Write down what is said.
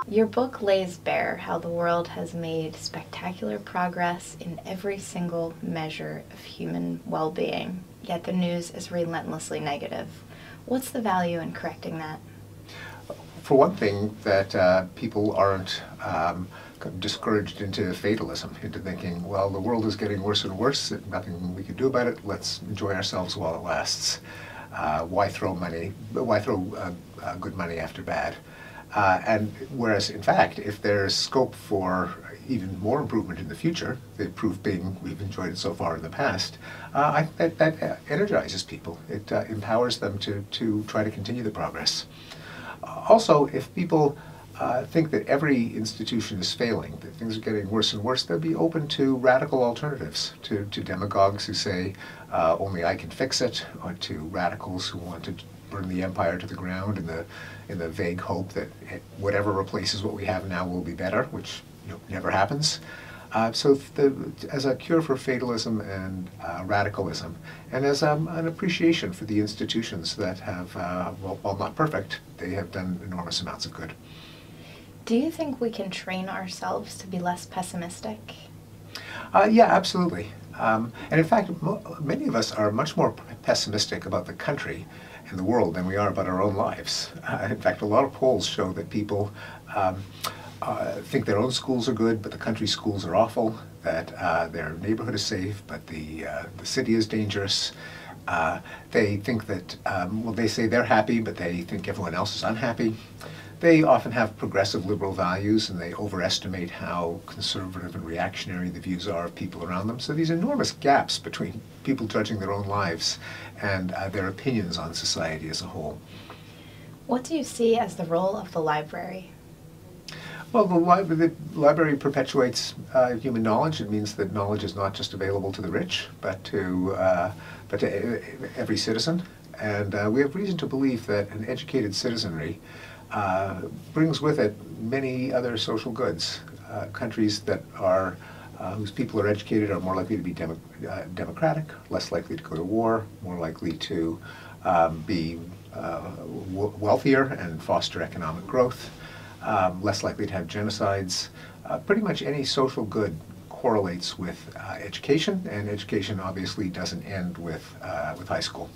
Your book lays bare how the world has made spectacular progress in every single measure of human well-being, yet the news is relentlessly negative. What's the value in correcting that? For one thing, that people aren't discouraged into fatalism, into thinking, well, the world is getting worse and worse, and nothing we can do about it, let's enjoy ourselves while it lasts. Why throw good money after bad? And whereas, in fact, if there's scope for even more improvement in the future, the proof being we've enjoyed it so far in the past, that energizes people. It empowers them to try to continue the progress. Also, if people think that every institution is failing, that things are getting worse and worse, they'll be open to radical alternatives, to demagogues who say, only I can fix it, or to radicals who want to burn the empire to the ground in the vague hope that whatever replaces what we have now will be better, which never happens. So as a cure for fatalism and radicalism, and as an appreciation for the institutions that have, well, while not perfect, they have done enormous amounts of good. Do you think we can train ourselves to be less pessimistic? Yeah, absolutely. And in fact, many of us are much more pessimistic about the country and the world than we are about our own lives. In fact, a lot of polls show that people think their own schools are good, but the country schools are awful, that their neighborhood is safe, but the city is dangerous. They think that, well, they say they're happy, but they think everyone else is unhappy. They often have progressive liberal values, and they overestimate how conservative and reactionary the views are of people around them. So these enormous gaps between people judging their own lives and their opinions on society as a whole. What do you see as the role of the library? Well, the library perpetuates human knowledge. It means that knowledge is not just available to the rich, but to every citizen. And we have reason to believe that an educated citizenry brings with it many other social goods. Countries that are whose people are educated are more likely to be democratic, less likely to go to war, more likely to be wealthier and foster economic growth, less likely to have genocides. Pretty much any social good correlates with education, and education obviously doesn't end with high school.